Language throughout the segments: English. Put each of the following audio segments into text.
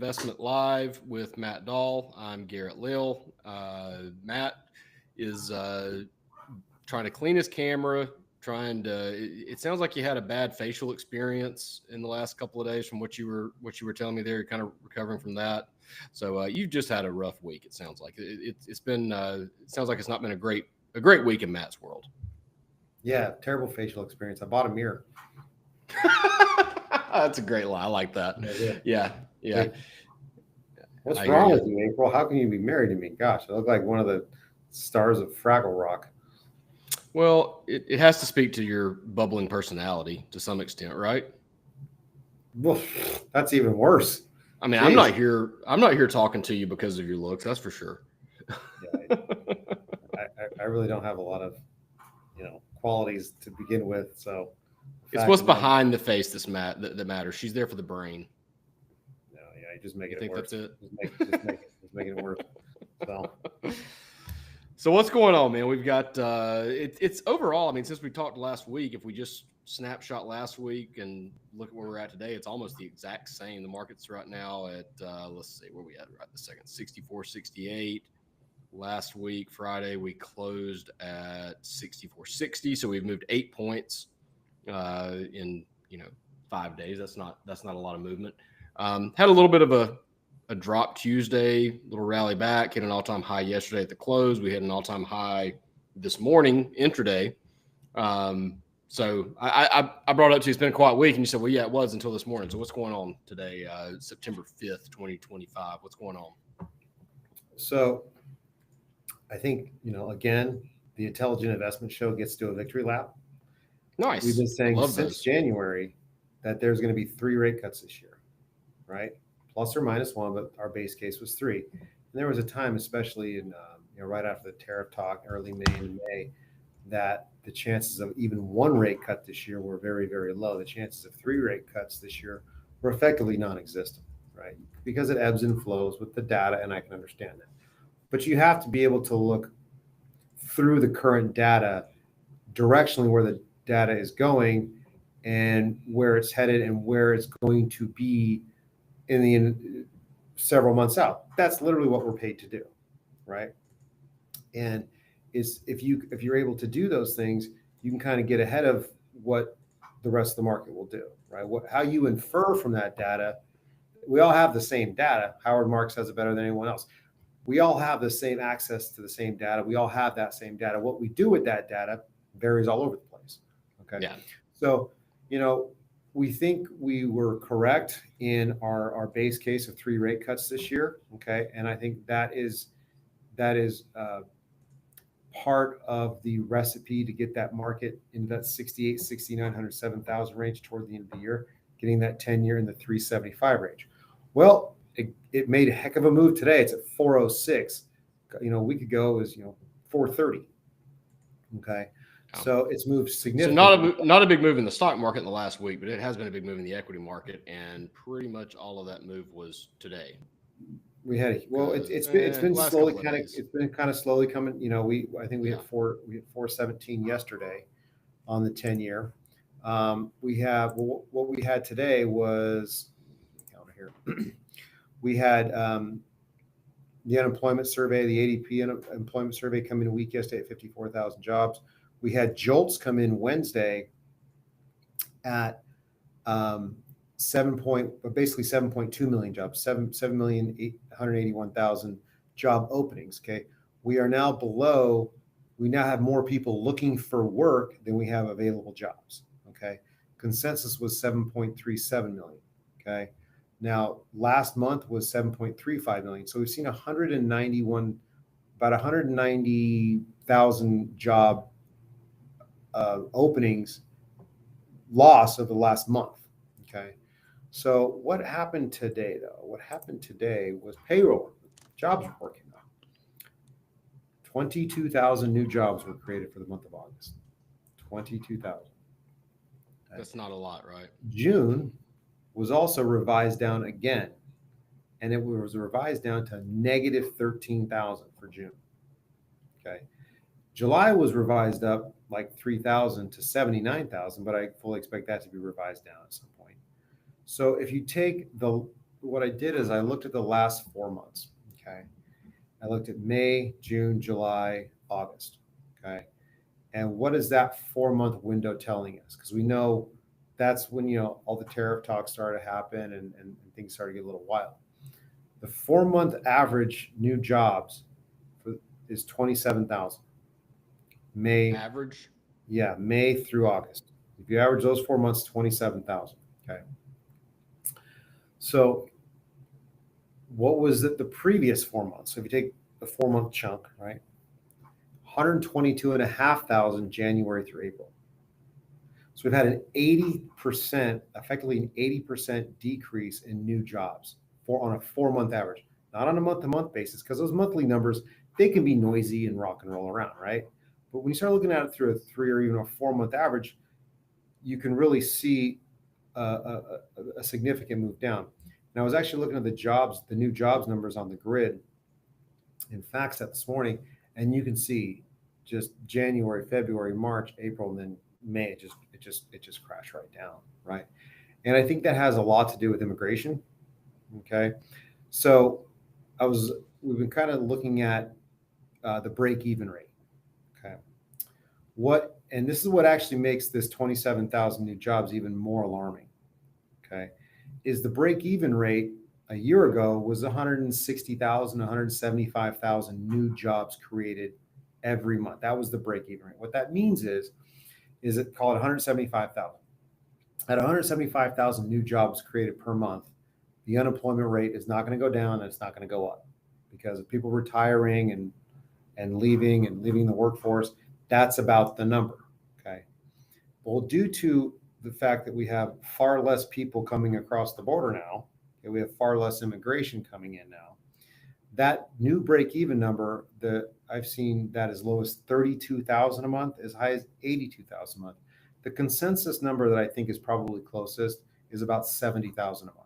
Investment Live with Matt Dahl. I'm Garrett Lill. Matt is trying to clean his camera, it sounds like you had a bad facial experience in the last couple of days from what you were telling me there. You're kind of recovering from that. So you've just had a rough week. It sounds like it's been, it sounds like it's not been a great week in Matt's world. Yeah. Terrible facial experience. I bought a mirror. That's a great lie. I like that. Yeah. What's wrong with you, April? How can you be married to me? Gosh, I look like one of the stars of Fraggle Rock. Well, it has to speak to your bubbling personality to some extent, right? Well, that's even worse. I mean, Jeez. I'm not here talking to you because of your looks. That's for sure. Yeah, I really don't have a lot of, qualities to begin with. So it's what's behind the face that matters. She's there for the brain. No, yeah, you just make it think worse. That's it. Just making it worse. So what's going on, man? We've got it's overall. I mean, since we talked last week, if we just snapshot last week and look at where we're at today, it's almost the exact same. The market's right now at let's see where we at right this second, 64.68. Last week, Friday, we closed at 64.60. So we've moved 8 points in 5 days. That's not a lot of movement. Had a little bit of a drop Tuesday, little rally back, hit an all-time high yesterday at the close. We hit an all-time high this morning, intraday. So I brought it up to you, it's been a quiet week, and you said, well, yeah, it was until this morning. So what's going on today, September 5th, 2025? What's going on? So I think, again, the Intelligent Investment Show gets to a victory lap. Nice. We've been saying since January that there's going to be 3 rate cuts this year, right? Plus or minus 1, but our base case was 3. And there was a time, especially in right after the tariff talk, early May, that the chances of even 1 rate cut this year were very, very low. The chances of 3 rate cuts this year were effectively non-existent, right? Because it ebbs and flows with the data, and I can understand that. But you have to be able to look through the current data, directionally where the data is going and where it's headed and where it's going to be in several months out. That's literally what we're paid to do, right? And if you're able to do those things, you can kind of get ahead of what the rest of the market will do, right? How you infer from that data, we all have the same data. Howard Marks has it better than anyone else. We all have the same access to the same data. We all have that same data. What we do with that data varies all over the place. Okay. Yeah. So, we think we were correct in our base case of 3 rate cuts this year. Okay. And I think that is part of the recipe to get that market in that 68, 6,900, 7,000 range toward the end of the year, getting that 10-year in the 375 range. Well, it made a heck of a move today. It's at 406. A week ago it was 430. Okay. So it's moved significantly. So not a big move in the stock market in the last week, but it has been a big move in the equity market, and pretty much all of that move was today. We had it's been slowly kind of slowly coming. I think we hit 417 yesterday on the 10-year. What we had today was counter here. We had the unemployment survey, the ADP employment survey come in a week yesterday at 54,000 jobs. We had JOLTS come in Wednesday at basically 7.2 million jobs, 7,881,000 job openings. Okay. We are now below, we now have more people looking for work than we have available jobs. Okay. Consensus was 7.37 million. Okay. Now, last month was 7.35 million. So we've seen about 190,000 job openings loss over the last month. Okay. So what happened today, though? What happened today was payroll. Jobs report came out. 22,000 new jobs were created for the month of August. 22,000. That's not a lot, right? June was also revised down again, and it was revised down to negative 13,000 for June. Okay. July was revised up like 3,000 to 79,000, but I fully expect that to be revised down at some point. So if you take the what I did is I looked at the last 4 months. Okay. I looked at May, June, July, August. Okay. And what is that 4 month window telling us? Because we know that's when, all the tariff talks started to happen and things started to get a little wild. The 4 month average new jobs is 27,000. May, Average. yeah, May through August. If you average those 4 months, 27,000. Okay. So what was it the previous 4 months? So if you take the 4 month chunk, right? 122,500 January through April. So we've had an 80%, effectively an 80% decrease in new jobs on a 4 month average, not on a month to month basis, because those monthly numbers, they can be noisy and rock and roll around, right? But when you start looking at it through a 3 or even a 4 month average, you can really see a significant move down. And I was actually looking at the new jobs numbers on the grid in FactSet this morning, and you can see just January, February, March, April, and then May, it just crashed right down, right? And I think that has a lot to do with immigration. Okay, so we've been kind of looking at the break-even rate. Okay, and this is what actually makes this 27,000 new jobs even more alarming. Okay, is the break-even rate a year ago was 160,000, 175,000 new jobs created every month. That was the break-even rate. What that means is it called 175,000. At 175,000 new jobs created per month, the unemployment rate is not going to go down and it's not going to go up, because of people retiring and leaving the workforce. That's about the number. Okay. Well, due to the fact that we have far less people coming across the border now, and we have far less immigration coming in now, that new break-even number, I've seen that as low as 32,000 a month, as high as 82,000 a month. The consensus number that I think is probably closest is about 70,000 a month.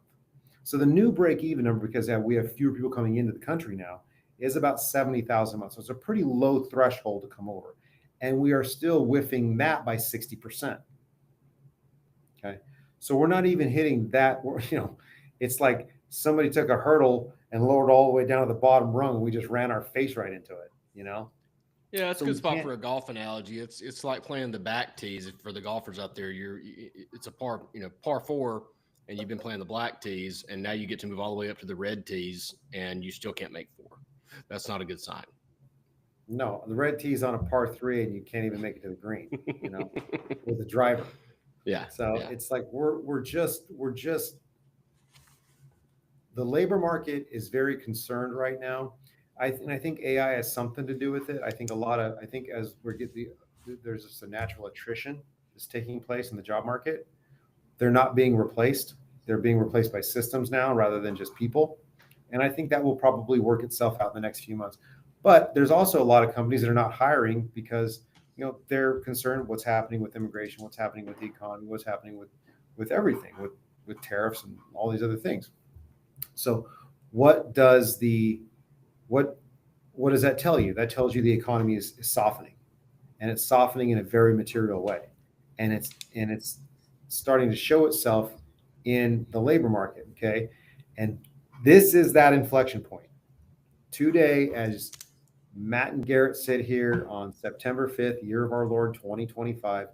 So the new break-even number, because we have fewer people coming into the country now, is about 70,000 a month. So it's a pretty low threshold to come over, and we are still whiffing that by 60%. Okay, so we're not even hitting that. It's like somebody took a hurdle and lowered all the way down to the bottom rung, and we just ran our face right into it. Yeah, that's So a good we spot can't- for a golf analogy. It's like playing the back tees for the golfers out there. It's a par 4, and you've been playing the black tees, and now you get to move all the way up to the red tees, and you still can't make 4. That's not a good sign. No, the red tee's on a par 3, and you can't even make it to the green. With the driver. Yeah. So yeah. it's like we're just the labor market is very concerned right now. I think AI has something to do with it. I think as there's just a natural attrition that's taking place in the job market. They're not being replaced. They're being replaced by systems now rather than just people. And I think that will probably work itself out in the next few months. But there's also a lot of companies that are not hiring because they're concerned what's happening with immigration, what's happening with the economy, what's happening with everything, with tariffs and all these other things. So what does that tell you? That tells you the economy is softening, and it's softening in a very material way, and it's starting to show itself in the labor market. Okay, and this is that inflection point. Today, as Matt and Garrett sit here on September 5th, year of our Lord 2025,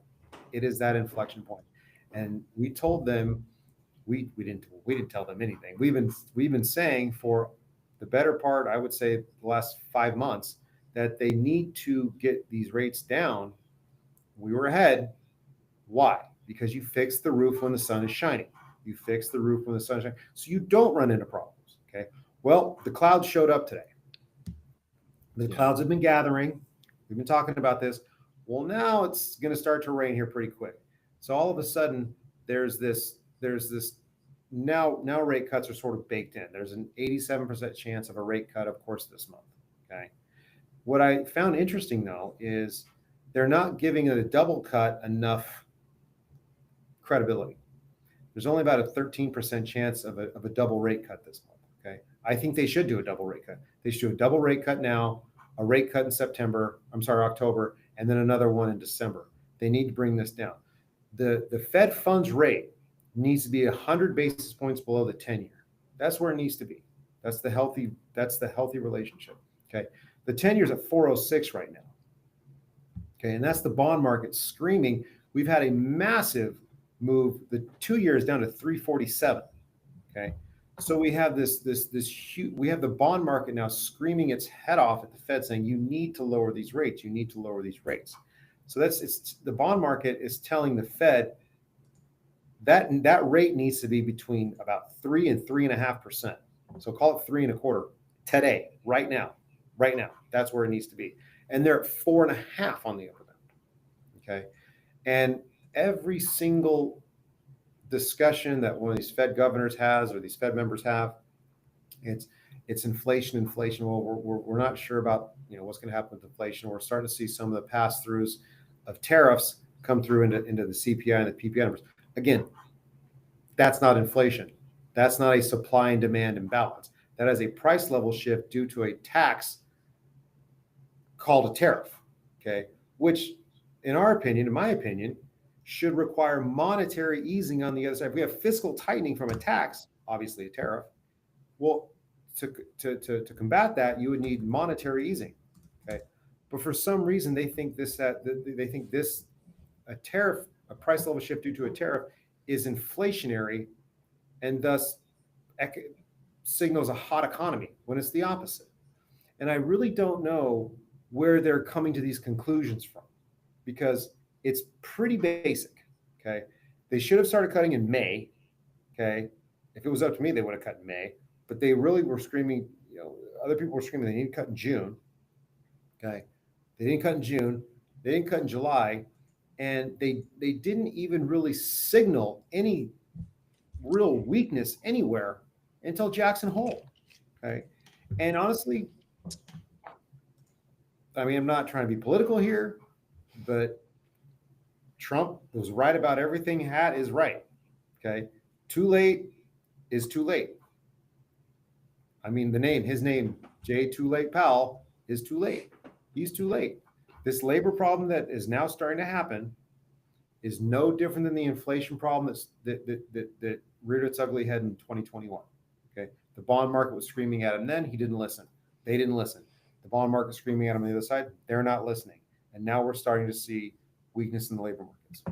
it is that inflection point. And we told them, we didn't tell them anything. We've been saying for the better part, I would say the last 5 months, that they need to get these rates down. We were ahead. Why? Because you fix the roof when the sun is shining. You fix the roof when the sun is shining, so you don't run into problems. Okay. Well, the clouds showed up today. The clouds have been gathering. We've been talking about this. Well, now it's going to start to rain here pretty quick. So all of a sudden, there's this now rate cuts are sort of baked in. There's an 87% chance of a rate cut, of course, this month. Okay. What I found interesting though is they're not giving it a double cut enough credibility. There's only about a 13% chance of a double rate cut this month. Okay. I think they should do a double rate cut. They should do a double rate cut now, a rate cut in October, and then another one in December. They need to bring this down. The Fed funds rate needs to be 100 basis points below the 10-year. That's where it needs to be. That's the healthy relationship. Okay. The 10 years at 406 right now. Okay. And that's the bond market screaming. We've had a massive move, the 2 years down to 347. Okay. So we have this huge, we have the bond market now screaming its head off at the Fed saying, you need to lower these rates. You need to lower these rates. So it's the bond market is telling the Fed that rate needs to be between about 3 and 3.5%. So call it 3.25 today, right now. That's where it needs to be. And they're at 4.5 on the upper bound. Okay. And every single discussion that one of these Fed governors has or these Fed members have, it's inflation. Well, we're not sure about what's going to happen with inflation. We're starting to see some of the pass-throughs of tariffs come through into the CPI and the PPI numbers. Again, that's not inflation. That's not a supply and demand imbalance. That is a price level shift due to a tax called a tariff. Okay, which in my opinion, should require monetary easing on the other side. If we have fiscal tightening from a tax, obviously a tariff, well, to combat that, you would need monetary easing. Okay, but for some reason they think a tariff, a price level shift due to a tariff, is inflationary, and thus signals a hot economy when it's the opposite. And I really don't know where they're coming to these conclusions from, because it's pretty basic. Okay. They should have started cutting in May. Okay. If it was up to me, they would have cut in May, but they really were screaming, other people were screaming they need to cut in June. Okay. They didn't cut in June. They didn't cut in July. And they didn't even really signal any real weakness anywhere until Jackson Hole. Okay. And honestly, I mean, I'm not trying to be political here, but Trump was right about everything. Is right. Okay. Too late is too late. I mean, his name, Jay Too Late Powell, is too late. He's too late. This labor problem that is now starting to happen is no different than the inflation problem that reared its ugly head in 2021. Okay. The bond market was screaming at him then. He didn't listen. They didn't listen. The bond market screaming at him on the other side. They're not listening. And now we're starting to see weakness in the labor markets.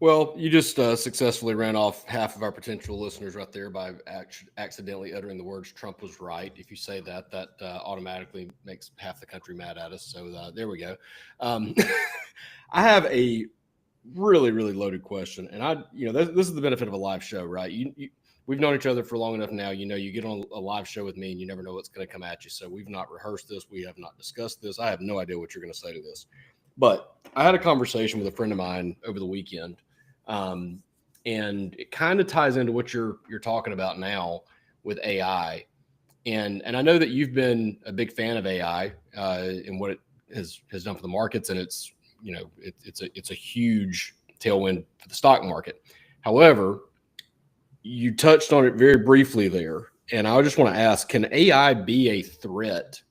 Well, you just successfully ran off half of our potential listeners right there by accidentally uttering the words "Trump was right." If you say that automatically makes half the country mad at us. So there we go. I have a really, really loaded question, and this is the benefit of a live show, right? We've known each other for long enough now. You get on a live show with me, and you never know what's going to come at you. So we've not rehearsed this. We have not discussed this. I have no idea what you're going to say to this. But I had a conversation with a friend of mine over the weekend, and it kind of ties into what you're talking about now with AI. And I know that you've been a big fan of AI and what it has done for the markets, and it's a huge tailwind for the stock market. However, you touched on it very briefly there, and I just want to ask: can AI be a threat,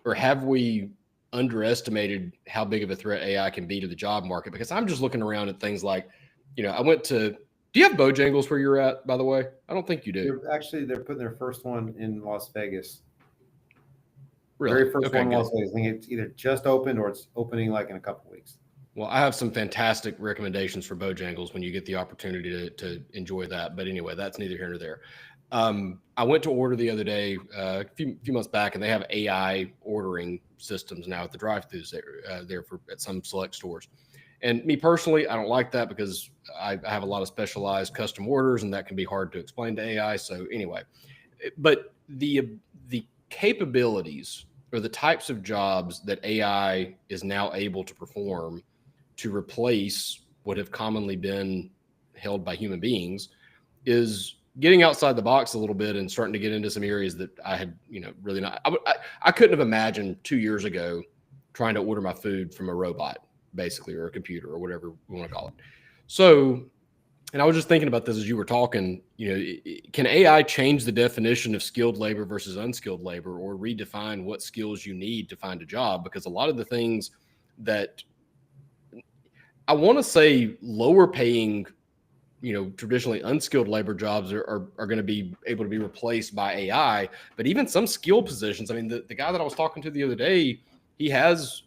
or have we underestimated how big of a threat AI can be to the job market? Because I'm just looking around at things like, I went to, do you have Bojangles where you're at, by the way? I don't think you do. They're putting their first one in Las Vegas. Really? Very first one in Las Vegas. I think it's either just opened or it's opening like in a couple of weeks. Well, I have some fantastic recommendations for Bojangles when you get the opportunity to enjoy that. But anyway, that's neither here nor there. I went to order the other day, a few months back, and they have AI ordering systems now at the drive-thrus at some select stores. And me personally, I don't like that because I have a lot of specialized custom orders, and that can be hard to explain to AI. So anyway, but the capabilities or the types of jobs that AI is now able to perform to replace what have commonly been held by human beings is getting outside the box a little bit and starting to get into some areas that I had, really not. I couldn't have imagined 2 years ago trying to order my food from a robot, basically, or a computer or whatever we want to call it. So, and I was just thinking about this as you were talking, can AI change the definition of skilled labor versus unskilled labor, or redefine what skills you need to find a job? Because a lot of the things that I want to say lower paying traditionally unskilled labor jobs are going to be able to be replaced by AI. But even some skilled positions, I mean, the guy that I was talking to the other day, he has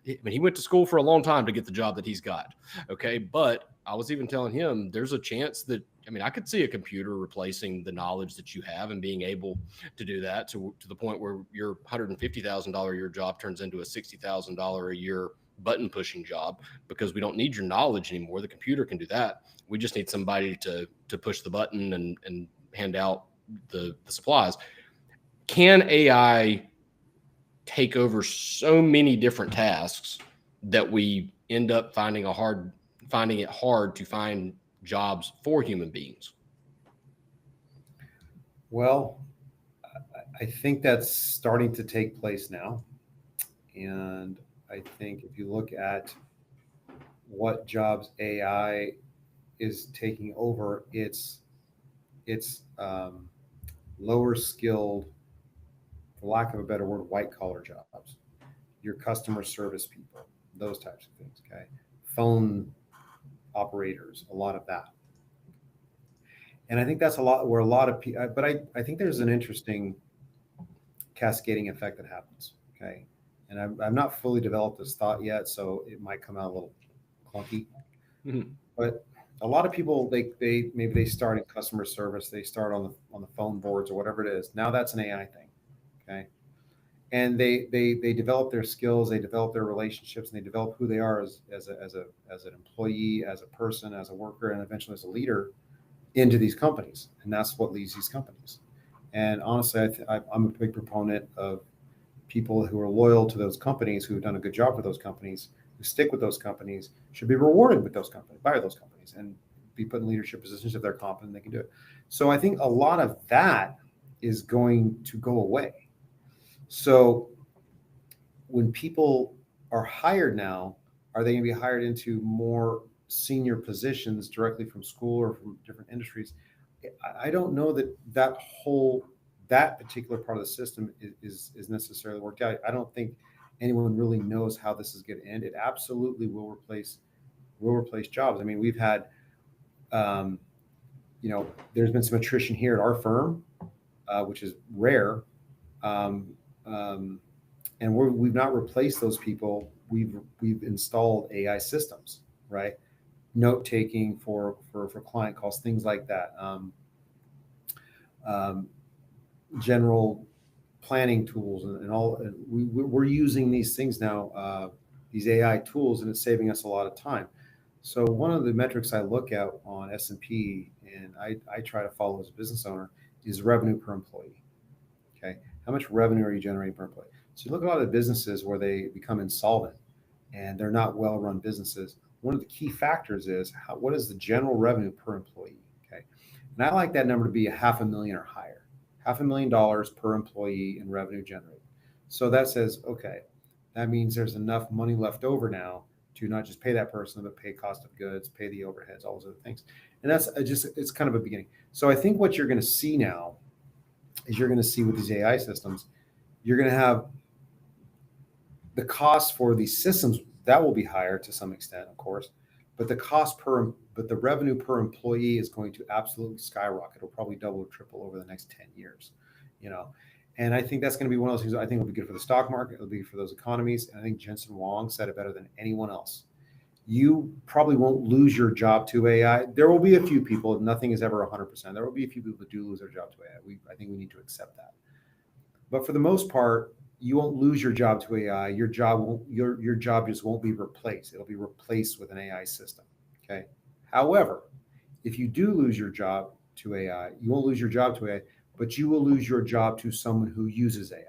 I mean, he went to school for a long time to get the job that he's got. Okay. But I was even telling him there's a chance that, I mean, I could see a computer replacing the knowledge that you have and being able to do that to the point where your $150,000 a year job turns into a $60,000 a year button pushing job, because we don't need your knowledge anymore. The computer can do that. We just need somebody to push the button and hand out the supplies. Can AI take over so many different tasks that we end up finding it hard to find jobs for human beings? Well, I think that's starting to take place now. And I think if you look at what jobs AI is taking over, it's lower skilled, for lack of a better word, white collar jobs, your customer service people, those types of things. Okay. Phone operators, a lot of that. And I think that's a lot where a lot of people, but I think there's an interesting cascading effect that happens. Okay. And I've not fully developed this thought yet, so it might come out a little clunky. Mm-hmm. But a lot of people, they maybe they start in customer service, they start on the phone boards or whatever it is. Now that's an AI thing. Okay. And they develop their skills, they develop their relationships, and they develop who they are as an employee, as a person, as a worker, and eventually as a leader into these companies. And that's what leads these companies. And honestly, I'm a big proponent of people who are loyal to those companies, who have done a good job for those companies, who stick with those companies, should be rewarded with those companies, by those companies, and be put in leadership positions if they're competent, they can do it. So I think a lot of that is going to go away. So when people are hired now, are they going to be hired into more senior positions directly from school or from different industries? I don't know that particular part of the system is necessarily worked out. I don't think anyone really knows how this is going to end. It absolutely will replace jobs. I mean, we've had, there's been some attrition here at our firm, which is rare. And we've not replaced those people. We've installed AI systems, right? Note taking for client calls, things like that. General planning tools and all. We're using these things now, these AI tools, and it's saving us a lot of time. So one of the metrics I look at on S&P, and I try to follow as a business owner, is revenue per employee. Okay, how much revenue are you generating per employee? So you look at a lot of the businesses where they become insolvent and they're not well-run businesses. One of the key factors is what is the general revenue per employee? Okay, and I like that number to be $500,000 or higher. $500,000 per employee in revenue generated. So that says, okay, that means there's enough money left over now to not just pay that person, but pay cost of goods, pay the overheads, all those other things. And that's it's kind of a beginning. So I think what you're going to see now is you're going to see with these AI systems, you're going to have the cost for these systems that will be higher to some extent, of course, but the revenue per employee is going to absolutely skyrocket. It'll probably double or triple over the next 10 years, and I think that's going to be one of those things I think will be good for the stock market. It'll be for those economies. And I think Jensen Huang said it better than anyone else. You probably won't lose your job to AI. There will be a few people, nothing is ever 100%. There will be a few people that do lose their job to AI. I think we need to accept that. But for the most part, you won't lose your job to AI. Your job just won't be replaced. It'll be replaced with an AI system. Okay. However, if you do lose your job to AI, you won't lose your job to AI, but you will lose your job to someone who uses AI.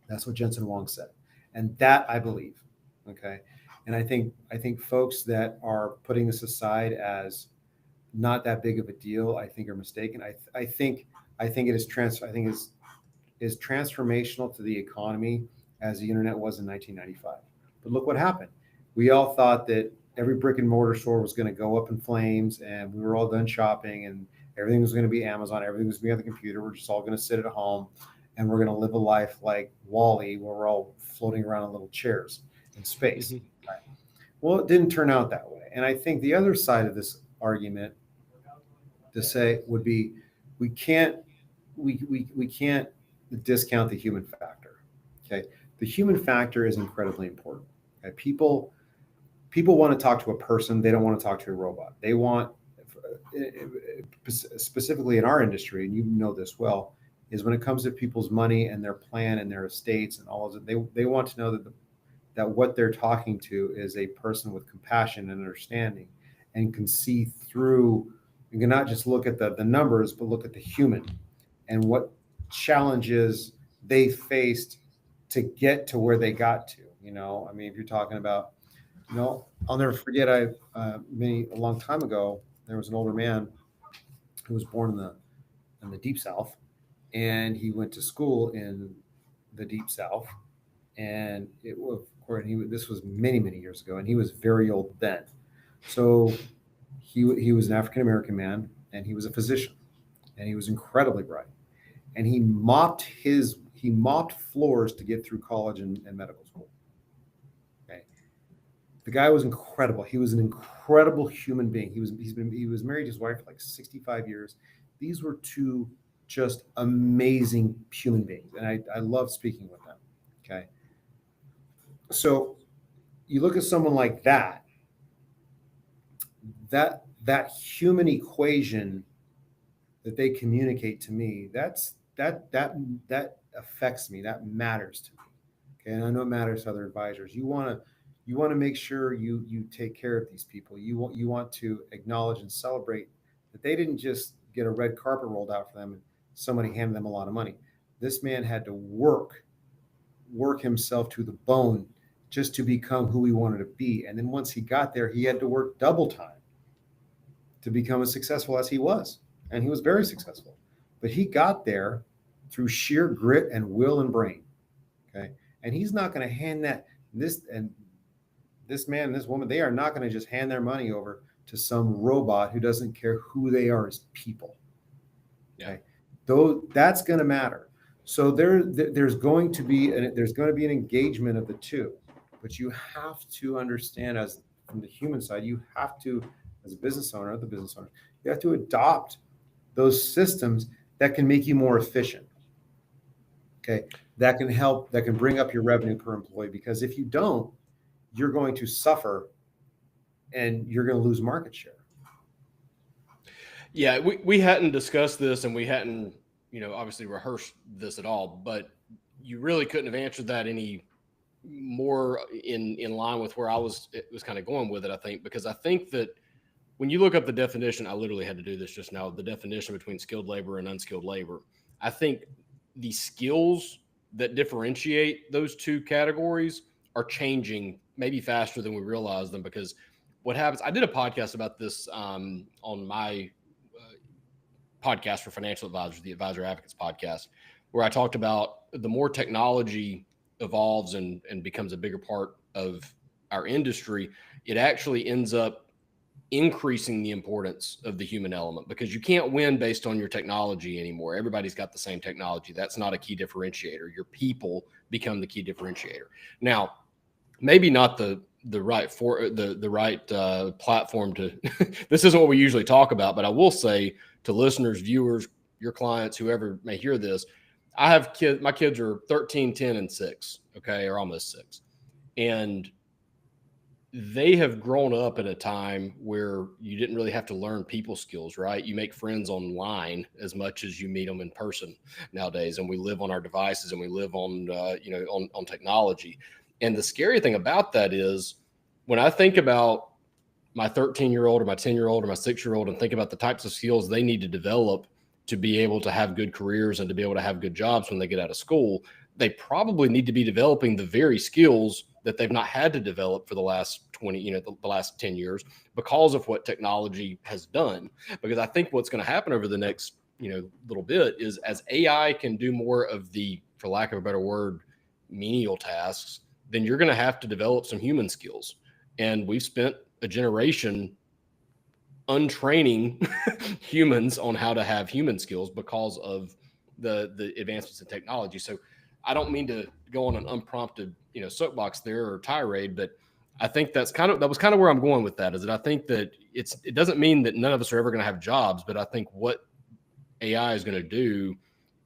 That's what Jensen Huang said. And that I believe. Okay. And I think folks that are putting this aside as not that big of a deal, I think are mistaken. I think it is transformational to the economy as the internet was in 1995. But look what happened. We all thought that every brick and mortar store was going to go up in flames and we were all done shopping and everything was going to be Amazon. Everything was going to be on the computer. We're just all going to sit at home and we're going to live a life like WALL-E where we're all floating around in little chairs in space. Mm-hmm. Right? Well, it didn't turn out that way. And I think the other side of this argument to say would be we can't we can't discount the human factor. Okay. The human factor is incredibly important. Okay. People want to talk to a person, they don't want to talk to a robot. They want, specifically in our industry, and you know this well, is when it comes to people's money and their plan and their estates and all of it, they want to know that what they're talking to is a person with compassion and understanding and can see through, you can not just look at the numbers, but look at the human and what challenges they faced to get to where they got to. I mean, if you're talking about, I'll never forget, a long time ago, there was an older man who was born in the deep South, and he went to school in the deep South, and this was many, many years ago, and he was very old then. So he was an African American man, and he was a physician, and he was incredibly bright, and he mopped floors to get through college and medical school. Okay, the guy was incredible. He was an incredible human being. He was married to his wife for like 65 years. These were two just amazing human beings, and I love speaking with them. Okay. So you look at someone like that human equation that they communicate to me, that affects me. That matters to me. Okay. And I know it matters to other advisors. You want to make sure you take care of these people. You want to acknowledge and celebrate that they didn't just get a red carpet rolled out for them and somebody handed them a lot of money. This man had to work himself to the bone just to become who he wanted to be. And then once he got there, he had to work double time to become as successful as he was. And he was very successful. But he got there through sheer grit and will and brain. Okay. And he's not going to hand this man and this woman, they are not going to just hand their money over to some robot who doesn't care who they are as people. Okay. Though that's going to matter. So there's going to be an engagement of the two, but you have to understand, as from the human side, you have to, as a business owner, you have to adopt those systems that can make you more efficient. Okay, that can bring up your revenue per employee, because if you don't, you're going to suffer and you're going to lose market share. Yeah, we hadn't discussed this, and we hadn't, obviously rehearsed this at all, but you really couldn't have answered that any more in line with where it was kind of going with it, I think, because I think that when you look up the definition, I literally had to do this just now, the definition between skilled labor and unskilled labor, I think the skills that differentiate those two categories are changing maybe faster than we realize them, because what happens, I did a podcast about this on my podcast for financial advisors, the Advisor Advocates podcast, where I talked about the more technology evolves and becomes a bigger part of our industry, it actually ends up increasing the importance of the human element, because you can't win based on your technology anymore. Everybody's got the same technology. That's not a key differentiator. Your people become the key differentiator. Now, maybe not the right platform to this isn't what we usually talk about, but I will say to listeners, viewers, your clients, whoever may hear this, I have kids. My kids are 13, 10, and 6, okay, or almost 6. And they have grown up at a time where you didn't really have to learn people skills, right? You make friends online as much as you meet them in person nowadays. And we live on our devices, and we live on, on technology. And the scary thing about that is, when I think about my 13-year-old or my 10-year-old or my 6-year-old and think about the types of skills they need to develop to be able to have good careers and to be able to have good jobs when they get out of school, they probably need to be developing the very skills that they've not had to develop for the last 20, the last 10 years because of what technology has done. Because I think what's going to happen over the next, little bit is, as AI can do more of the, for lack of a better word, menial tasks, then you're going to have to develop some human skills. And we've spent a generation untraining humans on how to have human skills because of the advancements in technology. So I don't mean to go on an unprompted, soapbox there or tirade, but I think that was kind of where I'm going with that. Is that I think that it doesn't mean that none of us are ever going to have jobs, but I think what AI is going to do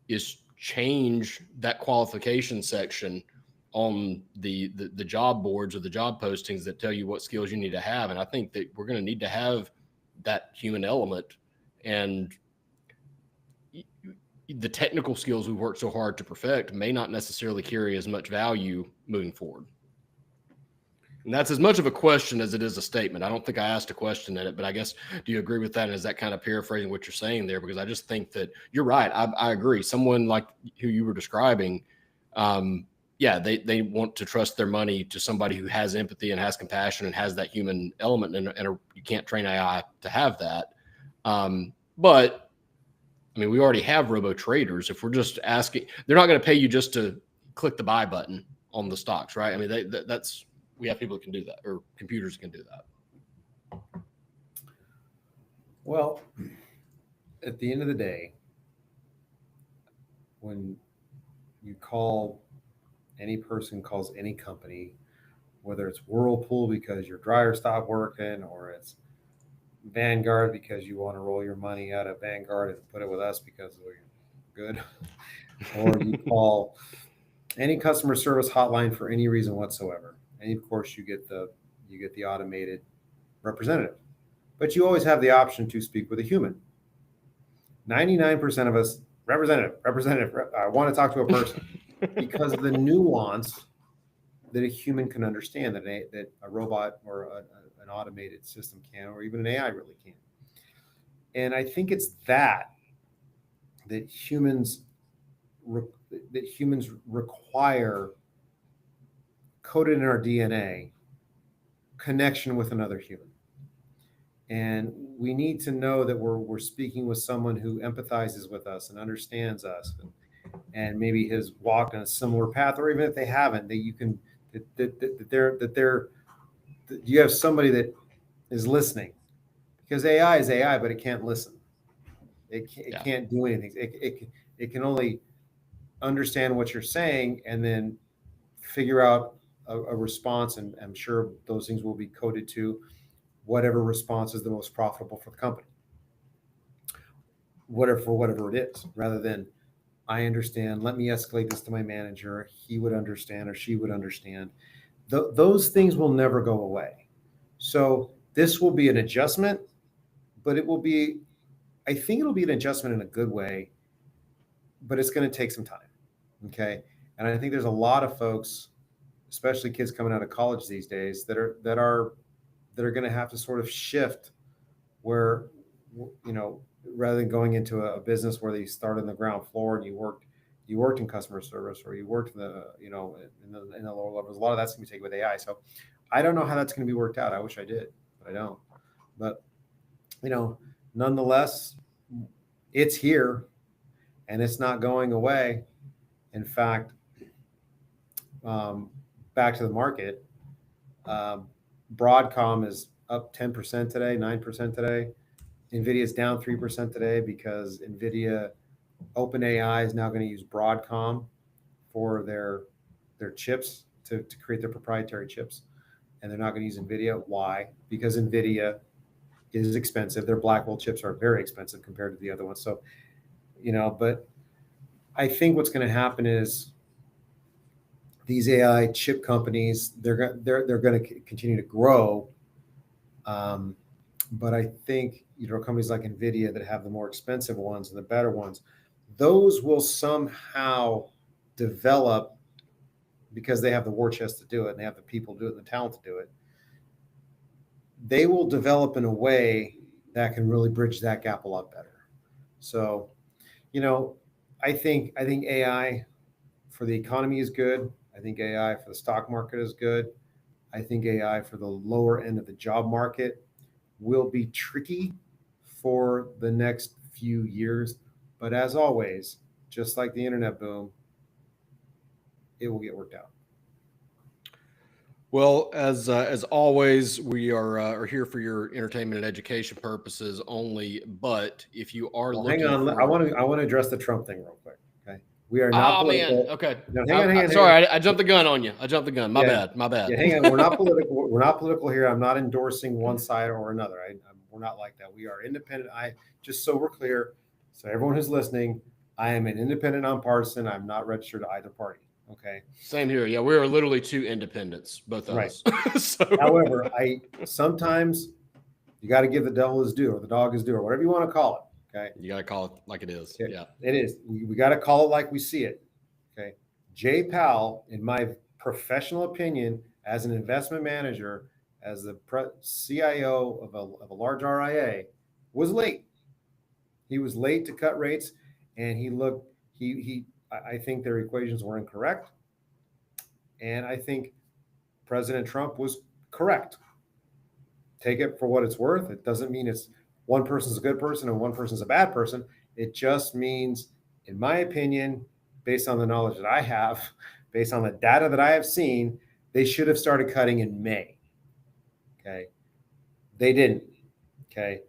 is change that qualification section on the job boards or the job postings that tell you what skills you need to have. And I think that we're going to need to have that human element, and the technical skills we worked so hard to perfect may not necessarily carry as much value moving forward. And that's as much of a question as it is a statement. I don't think I asked a question in it, but I guess, do you agree with that? And is that kind of paraphrasing what you're saying there? Because I just think that you're right. I agree. Someone like who you were describing, they want to trust their money to somebody who has empathy and has compassion and has that human element, and you can't train AI to have that. But I mean, we already have robo traders. If we're just asking, they're not going to pay you just to click the buy button on the stocks, right? I mean, we have people that can do that, or computers can do that. Well, at the end of the day, when you call, any person calls any company, whether it's Whirlpool because your dryer stopped working, or it's Vanguard because you want to roll your money out of Vanguard and put it with us because we're good, or you call any customer service hotline for any reason whatsoever, and of course you get the automated representative, but you always have the option to speak with a human. 99% of us, representative, I want to talk to a person because of the nuance that a human can understand that a robot or an automated system can, or even an AI really can. And I think it's that humans require, coded in our DNA, connection with another human. And we need to know that we're speaking with someone who empathizes with us and understands us, and maybe has walked on a similar path, or even if they haven't, that you have somebody that is listening, because AI is AI, but it can't listen. It can't do anything. It can only understand what you're saying and then figure out a response. And I'm sure those things will be coded to whatever response is the most profitable for the company, whatever it is, rather than, I understand, let me escalate this to my manager, he would understand or she would understand. Those things will never go away. So this will be an adjustment, but I think it'll be an adjustment in a good way, but it's going to take some time. Okay. And I think there's a lot of folks, especially kids coming out of college these days, that are going to have to sort of shift, where, rather than going into a business where they start on the ground floor and you worked in customer service, or you worked in the lower levels. A lot of that's going to be taken with AI. So I don't know how that's going to be worked out. I wish I did, but I don't. But, nonetheless, it's here and it's not going away. In fact, back to the market, Broadcom is up 10% today, 9% today. NVIDIA is down 3% today because NVIDIA OpenAI is now going to use Broadcom for their chips to create their proprietary chips. And they're not going to use NVIDIA. Why? Because NVIDIA is expensive. Their Blackwell chips are very expensive compared to the other ones. So, but I think what's going to happen is these AI chip companies, they're going to continue to grow. But I think, companies like NVIDIA that have the more expensive ones and the better ones, those will somehow develop, because they have the war chest to do it and they have the people to do it and the talent to do it. They will develop in a way that can really bridge that gap a lot better. So, I think AI for the economy is good. I think AI for the stock market is good. I think AI for the lower end of the job market will be tricky for the next few years. But as always, just like the internet boom, it will get worked out. Well, as always, we are here for your entertainment and education purposes only. But if you are looking, hang on, I want to address the Trump thing real quick. Okay, We are not Oh political. man, okay. No, hang on. Sorry, I jumped the gun on you. My Yeah. bad. My bad. Yeah, hang on. We're not political. We're not political here. I'm not endorsing one side or another. We're not like that. We are independent. Just so we're clear, so everyone who's listening, I am an independent, nonpartisan. I'm not registered to either party. Okay. Same here. Yeah, we are literally two independents, both of us. So. However, sometimes you got to give the devil his due, or the dog his due, or whatever you want to call it. Okay. You got to call it like it is. Okay. Yeah. It is. We got to call it like we see it. Okay. Jay Powell, in my professional opinion, as an investment manager, as the CIO of a large RIA, was late. He was late to cut rates, and I think their equations were incorrect. And I think President Trump was correct. Take it for what it's worth. It doesn't mean it's one person's a good person and one person's a bad person. It just means, in my opinion, based on the knowledge that I have, based on the data that I have seen, they should have started cutting in May. Okay. They didn't. Okay.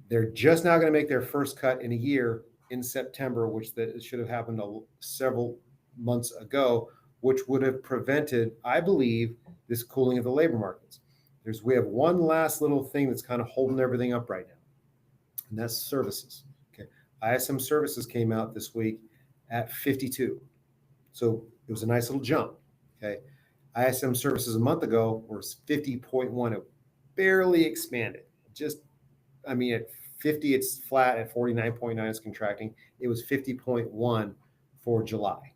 They're just now going to make their first cut in a year in September, which should have happened several months ago, which would have prevented, I believe, this cooling of the labor markets. We have one last little thing that's kind of holding everything up right now, and that's services. Okay. ISM services came out this week at 52. So it was a nice little jump. Okay. ISM services a month ago was 50.1. It barely expanded. At 50, it's flat. At 49.9, it's contracting. It was 50.1 for July.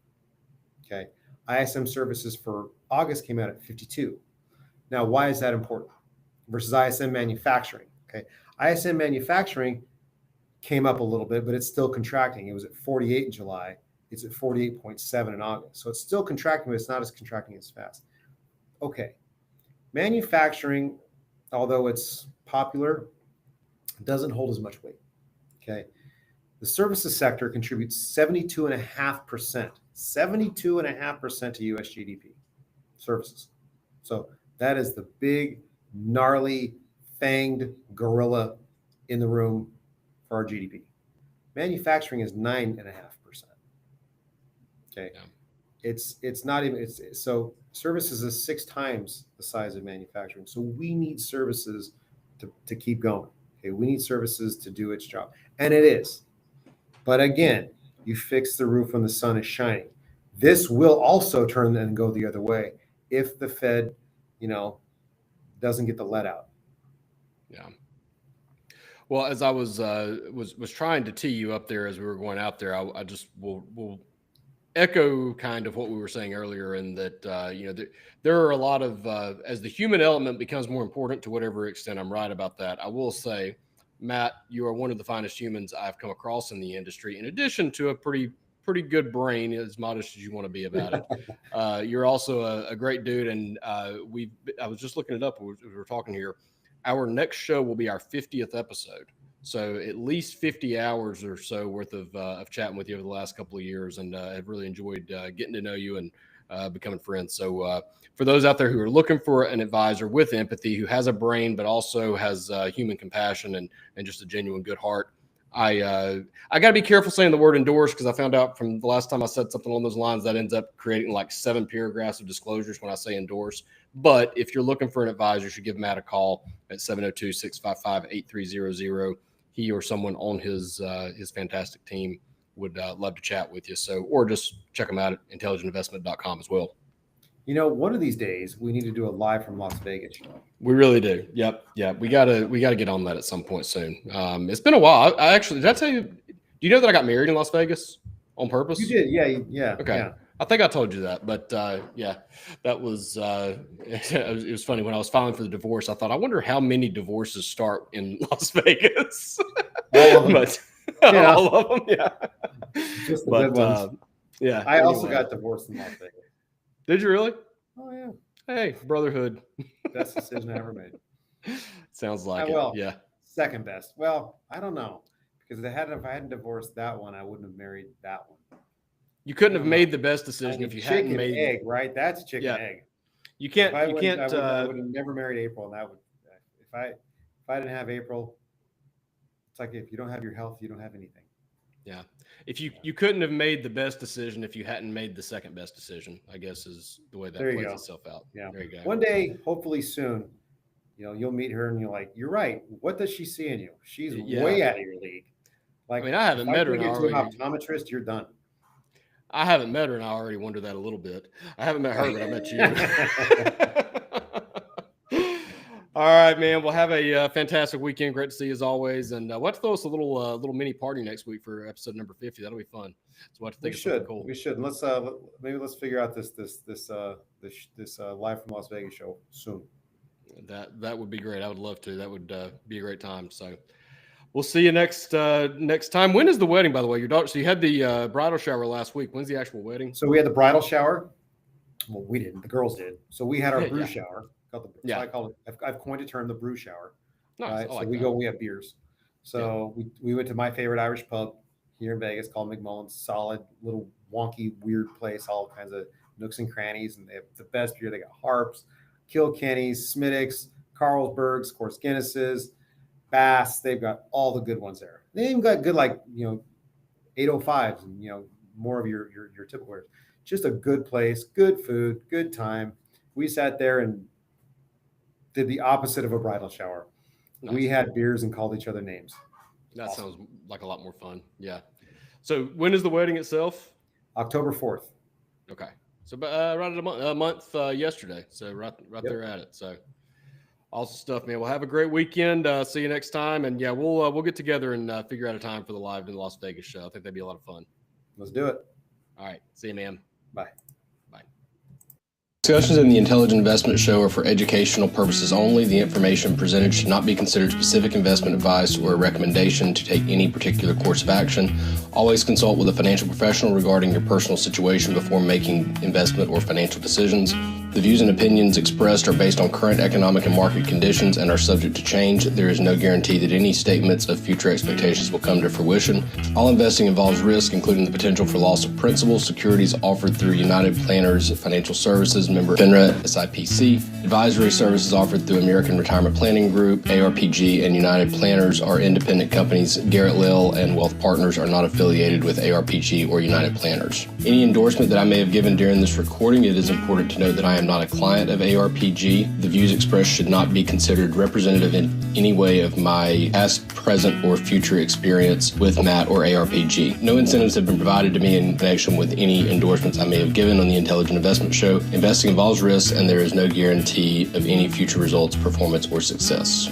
Okay. ISM services for August came out at 52. Now, why is that important versus ISM manufacturing? Okay. ISM manufacturing came up a little bit, but it's still contracting. It was at 48 in July. It's at 48.7 in August. So it's still contracting, but it's not as contracting as fast. Okay. Manufacturing, although it's popular, doesn't hold as much weight. Okay. The services sector contributes 72.5%, 72.5% to US GDP, services. So that is the big, gnarly, fanged gorilla in the room for our GDP. Manufacturing is 9.5%. Okay. Yeah. It's not even, so services is 6 times the size of manufacturing. So we need services to keep going. Okay. We need services to do its job. And it is. But again, you fix the roof when the sun is shining. This will also turn and go the other way if the Fed, doesn't get the let out. Yeah. Well, as I was trying to tee you up there as we were going out there, I just will echo kind of what we were saying earlier, in that there are a lot of as the human element becomes more important, to whatever extent I'm right about that. I will say, Matt, you are one of the finest humans I've come across in the industry. In addition to a pretty good brain, as modest as you want to be about it, you're also a great dude. And I was just looking it up as we were talking here. Our next show will be our 50th episode. So at least 50 hours or so worth of chatting with you over the last couple of years, and I've really enjoyed getting to know you and becoming friends. So for those out there who are looking for an advisor with empathy, who has a brain but also has human compassion and just a genuine good heart, I got to be careful saying the word endorse, because I found out from the last time I said something along those lines that ends up creating like 7 paragraphs of disclosures when I say endorse. But if you're looking for an advisor, you should give Matt a call at 702-655-8300. He or someone on his fantastic team would love to chat with you. So, or just check them out at intelligentinvestment.com as well. One of these days we need to do a live from Las Vegas show. We really do. Yep. Yeah. We gotta get on that at some point soon. It's been a while. I actually, did I tell you, do you know that I got married in Las Vegas on purpose? You did. Yeah. Okay. Yeah. I think I told you that, but yeah, that was, it was funny when I was filing for the divorce. I thought, I wonder how many divorces start in Las Vegas. All of them. But, yeah. All of them. Yeah. Just the good ones. Yeah. I also got divorced in Las Vegas. Did you really? Oh yeah. Hey, brotherhood. Best decision I ever made. Sounds like it. Yeah. Second best. Well, I don't know, because if I hadn't divorced that one, I wouldn't have married that one. You couldn't have made the best decision if you hadn't made egg, right? That's chicken egg. You can't. I would have never married April, and that would, if I didn't have April, it's like if you don't have your health, you don't have anything. Yeah. If you couldn't have made the best decision if you hadn't made the second best decision, I guess is the way that plays itself out. Yeah. There you go. One day, hopefully soon, you'll meet her and you're like, you're right. What does she see in you? She's way out of your league. Like, I mean, I haven't met her. If I get to an optometrist, you're done. I haven't met her, and I already wonder that a little bit. I haven't met her, but I met you. All right, man. We'll have a fantastic weekend. Great to see you as always. And we'll have to throw us a little mini party next week for episode number 50. That'll be fun. So we'll have to think of something cool. We should. Let's let's figure out this live from Las Vegas show soon. That would be great. I would love to. That would be a great time. So we'll see you next time. When is the wedding, by the way? Your daughter. So you had the bridal shower last week. When's the actual wedding? So we had the bridal shower. Well, we didn't. The girls did. So we had our brew shower. So I call it. I've coined a term, the brew shower. Nice. Right? We have beers. So we went to my favorite Irish pub here in Vegas called McMullen's. Solid little wonky weird place, all kinds of nooks and crannies, and they have the best beer. They got Harps, Kilkenny's, Smittix, Carlsbergs, of course Guinnesses, Bass. They've got all the good ones there. They even got good 805s and more of your typical beers. Just a good place, good food, good time. We sat there and did the opposite of a bridal shower. Nice. We had beers and called each other names. That sounds like a lot more fun. Yeah. So when is the wedding itself? October 4th. Okay. So right at a month yesterday. So right there at it. So awesome stuff, man. We'll have a great weekend. See you next time. And we'll get together and figure out a time for the live in Las Vegas show. I think that'd be a lot of fun. Let's do it. All right. See you, man. Bye. Discussions in the Intelligent Investment Show are for educational purposes only. The information presented should not be considered specific investment advice or a recommendation to take any particular course of action. Always consult with a financial professional regarding your personal situation before making investment or financial decisions. The views and opinions expressed are based on current economic and market conditions and are subject to change. There is no guarantee that any statements of future expectations will come to fruition. All investing involves risk, including the potential for loss of principal. Securities offered through United Planners Financial Services, member FINRA, SIPC. Advisory services offered through American Retirement Planning Group, ARPG and United Planners are independent companies. Garrett Lill and Wealth Partners are not affiliated with ARPG or United Planners. Any endorsement that I may have given during this recording, it is important to note that I am not a client of ARPG. The views expressed should not be considered representative in any way of my past, present, or future experience with MAT or ARPG. No incentives have been provided to me in connection with any endorsements I may have given on the Intelligent Investment Show. Investing involves risk, and there is no guarantee of any future results, performance, or success.